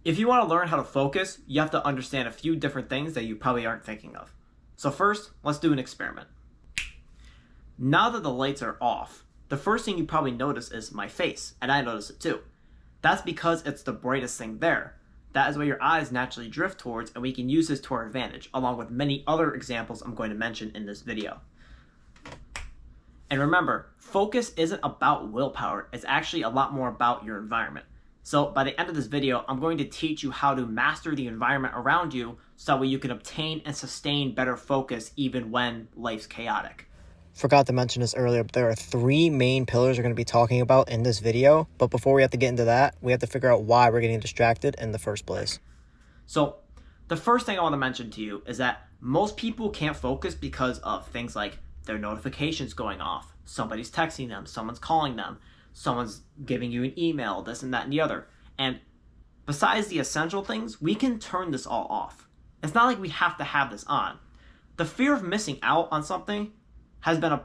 If you want to learn how to focus, you have to understand a few different things that you probably aren't thinking of. So first, let's do an experiment. Now that the lights are off, the first thing you probably notice is my face, and I notice it too. That's because it's the brightest thing there. That is where your eyes naturally drift towards, and we can use this to our advantage, along with many other examples I'm going to mention in this video. And remember, focus isn't about willpower, it's actually a lot more about your environment. So by the end of this video, I'm going to teach you how to master the environment around you so that way you can obtain and sustain better focus even when life's chaotic. Forgot to mention this earlier, but there are 3 main pillars we're going to be talking about in this video. But before we have to get into that, we have to figure out why we're getting distracted in the first place. So the first thing I want to mention to you is that most people can't focus because of things like their notifications going off, somebody's texting them, someone's calling them, someone's giving you an email, this and that and the other. And besides the essential things, we can turn this all off. It's not like we have to have this on. The fear of missing out on something has been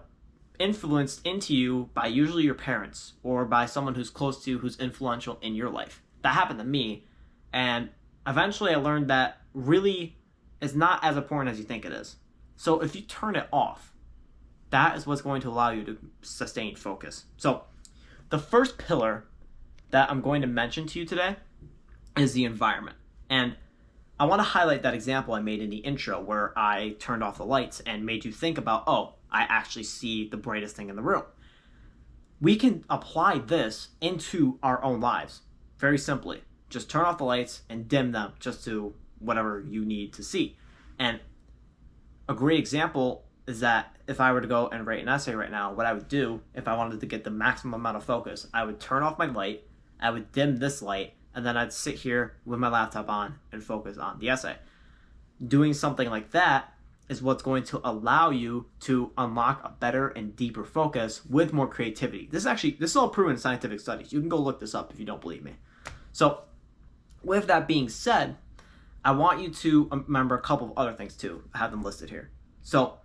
influenced into you by usually your parents or by someone who's close to you, who's influential in your life. That happened to me, and eventually I learned that really is not as important as you think it is. So if you turn it off, that is what's going to allow you to sustain focus. So the first pillar that I'm going to mention to you today is the environment. And I want to highlight that example I made in the intro where I turned off the lights and made you think about, oh, I actually see the brightest thing in the room. We can apply this into our own lives very simply. Just turn off the lights and dim them just to whatever you need to see. And a great example is that if I were to go and write an essay right now, what I would do if I wanted to get the maximum amount of focus, I would turn off my light, I would dim this light, and then I'd sit here with my laptop on and focus on the essay. Doing something like that is what's going to allow you to unlock a better and deeper focus with more creativity. This is all proven in scientific studies. You can go look this up if you don't believe me. So with that being said, I want you to remember a couple of other things too. I have them listed here. So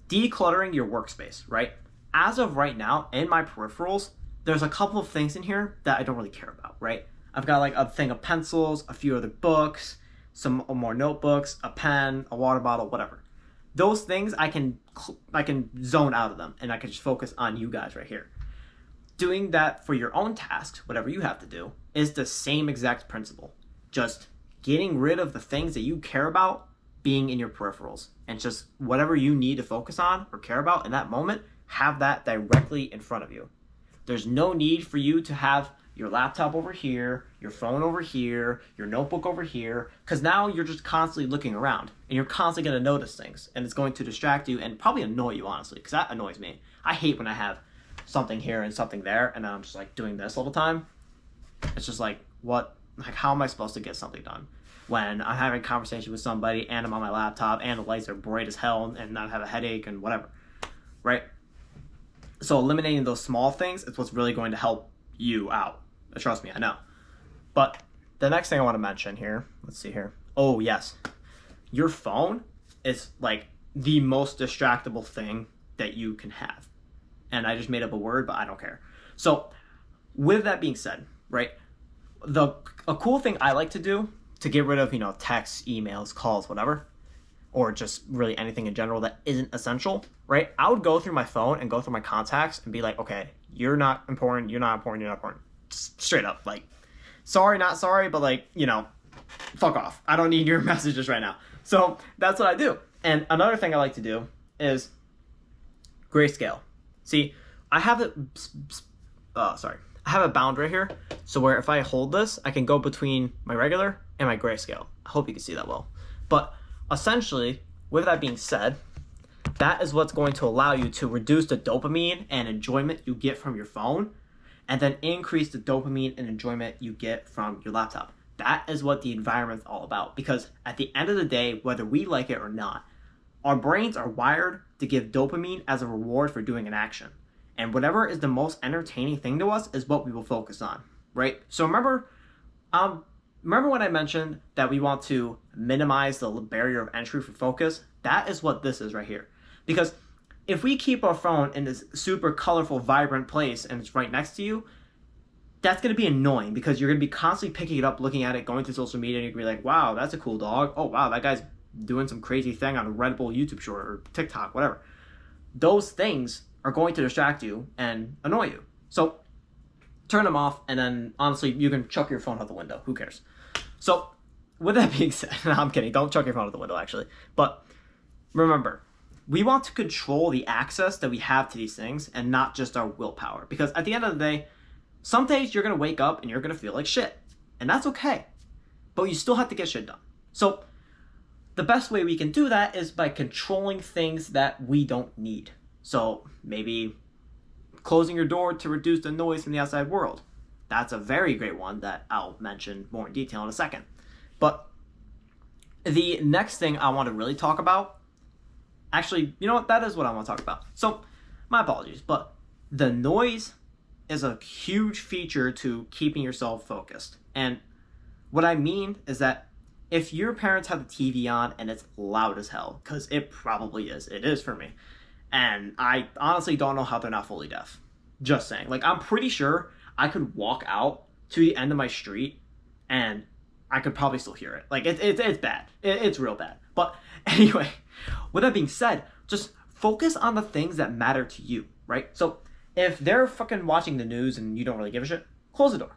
decluttering your workspace, right? As of right now, in my peripherals, there's a couple of things in here that I don't really care about, right? I've got like a thing of pencils, a few other books, some more notebooks, a pen, a water bottle, whatever. Those things I can zone out of them and I can just focus on you guys right here. Doing that for your own tasks, whatever you have to do, is the same exact principle. Just getting rid of the things that you care about being in your peripherals, and just whatever you need to focus on or care about in that moment, have that directly in front of you. There's no need for you to have your laptop over here, your phone over here, your notebook over here, because now you're just constantly looking around and you're constantly going to notice things, and it's going to distract you and probably annoy you, honestly, because that annoys me. I hate when I have something here and something there and then I'm just like doing this all the time. It's just like, how am I supposed to get something done when I'm having a conversation with somebody and I'm on my laptop and the lights are bright as hell and I have a headache and whatever, right? So eliminating those small things is what's really going to help you out. Trust me, I know. But the next thing I want to mention here, let's see here. Oh, yes. Your phone is like the most distractible thing that you can have. And I just made up a word, but I don't care. So with that being said, right, a cool thing I like to do to get rid of, texts, emails, calls, whatever, or just really anything in general that isn't essential, right? I would go through my phone and go through my contacts and be like, okay, you're not important, you're not important, you're not important. Just straight up, like, sorry, not sorry, but like, fuck off. I don't need your messages right now. So that's what I do. And another thing I like to do is grayscale. See, I have it, I have a bound right here. So where if I hold this, I can go between my regular and my grayscale. I hope you can see that well. But essentially, with that being said, that is what's going to allow you to reduce the dopamine and enjoyment you get from your phone, and then increase the dopamine and enjoyment you get from your laptop. That is what the environment's all about, because at the end of the day, whether we like it or not, our brains are wired to give dopamine as a reward for doing an action. And whatever is the most entertaining thing to us is what we will focus on, right? So remember when I mentioned that we want to minimize the barrier of entry for focus? That is what this is right here. Because if we keep our phone in this super colorful, vibrant place and it's right next to you, that's going to be annoying because you're going to be constantly picking it up, looking at it, going through social media, and you're going to be like, wow, that's a cool dog. Oh, wow, that guy's doing some crazy thing on a Reddable YouTube short or TikTok, whatever. Those things are going to distract you and annoy you. So turn them off, and then honestly, you can chuck your phone out the window. Who cares? So with that being said, no, I'm kidding. Don't chuck your phone out the window, actually. But remember, we want to control the access that we have to these things and not just our willpower. Because at the end of the day, some days you're going to wake up and you're going to feel like shit. And that's okay. But you still have to get shit done. So the best way we can do that is by controlling things that we don't need. So maybe closing your door to reduce the noise from the outside world. That's a very great one that I'll mention more in detail in a second. But the next thing I want to really talk about, actually, you know what? That is what I want to talk about. So my apologies, but the noise is a huge feature to keeping yourself focused. And what I mean is that if your parents have the TV on and it's loud as hell, because it probably is, it is for me, and I honestly don't know how they're not fully deaf. Just saying. Like, I'm pretty sure I could walk out to the end of my street and I could probably still hear it. Like, it's bad. It's real bad. But anyway, with that being said, just focus on the things that matter to you, right? So if they're fucking watching the news and you don't really give a shit, close the door,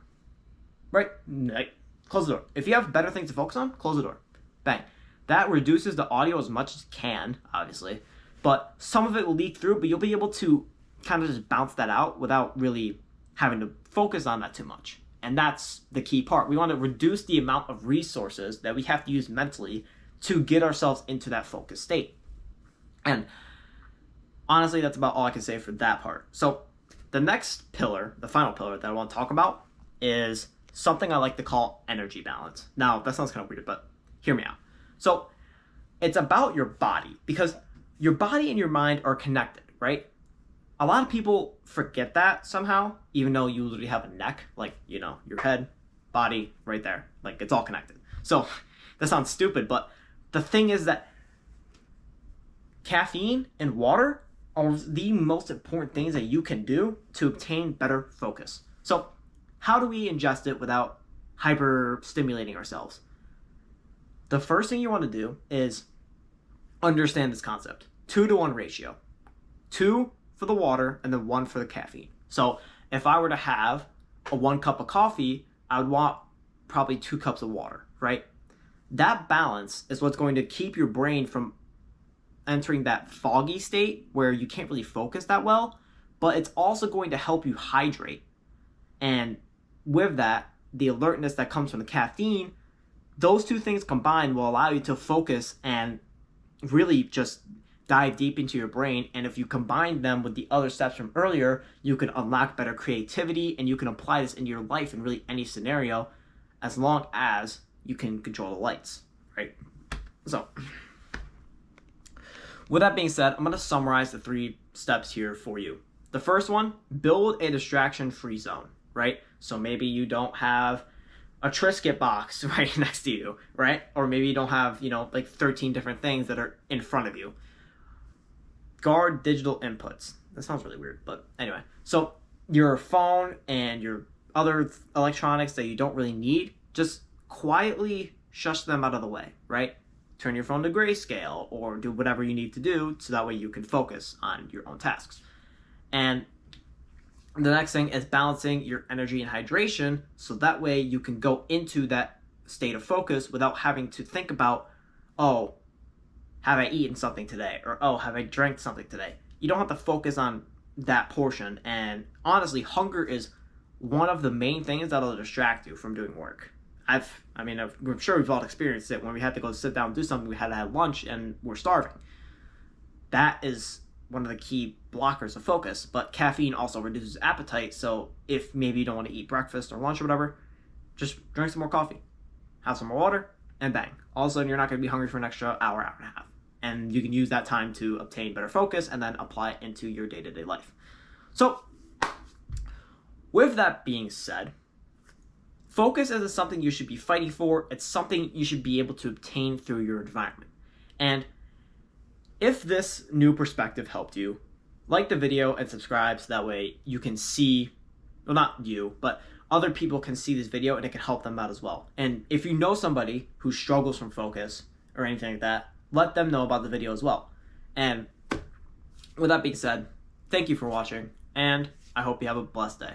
right? Like, close the door. If you have better things to focus on, close the door. Bang. That reduces the audio as much as it can, obviously. But some of it will leak through, but you'll be able to kind of just bounce that out without really having to focus on that too much. And that's the key part. We want to reduce the amount of resources that we have to use mentally to get ourselves into that focused state. And honestly, that's about all I can say for that part. So the next pillar, the final pillar that I want to talk about is something I like to call energy balance. Now, that sounds kind of weird, but hear me out. So it's about your body, because your body and your mind are connected, right? A lot of people forget that somehow, even though you literally have a neck, like, you know, your head, body, right there. Like, it's all connected. So that sounds stupid, but the thing is that caffeine and water are the most important things that you can do to obtain better focus. So how do we ingest it without hyper stimulating ourselves? The first thing you want to do is understand this concept. 2-to-1 ratio. 2 for the water and then 1 for the caffeine. So if I were to have a 1 cup of coffee, I would want probably 2 cups of water, right? That balance is what's going to keep your brain from entering that foggy state where you can't really focus that well, but it's also going to help you hydrate. And with that, the alertness that comes from the caffeine, those two things combined will allow you to focus and really just dive deep into your brain. And if you combine them with the other steps from earlier, you can unlock better creativity and you can apply this into your life in really any scenario, as long as you can control the lights, right? So with that being said, I'm going to summarize the 3 steps here for you. The first one, build a distraction-free zone, right? So maybe you don't have a Triscuit box right next to you, right? Or maybe you don't have, like 13 different things that are in front of you. Guard digital inputs. That sounds really weird, but anyway. So your phone and your other electronics that you don't really need, just quietly shush them out of the way, right? Turn your phone to grayscale or do whatever you need to do so that way you can focus on your own tasks. And the next thing is balancing your energy and hydration so that way you can go into that state of focus without having to think about, oh, have I eaten something today? Or, oh, have I drank something today? You don't have to focus on that portion. And honestly, hunger is one of the main things that'll distract you from doing work. I'm sure we've all experienced it when we had to go sit down and do something, we had to have lunch and we're starving. That is one of the key blockers of focus, but caffeine also reduces appetite. So if maybe you don't want to eat breakfast or lunch or whatever, just drink some more coffee, have some more water, and bang. All of a sudden, you're not going to be hungry for an extra hour, hour and a half. And you can use that time to obtain better focus and then apply it into your day-to-day life. So with that being said, focus isn't something you should be fighting for. It's something you should be able to obtain through your environment. And if this new perspective helped you, like the video and subscribe so that way you can see, well, not you, but other people can see this video and it can help them out as well. And if you know somebody who struggles from focus or anything like that, let them know about the video as well. And with that being said, thank you for watching, and I hope you have a blessed day.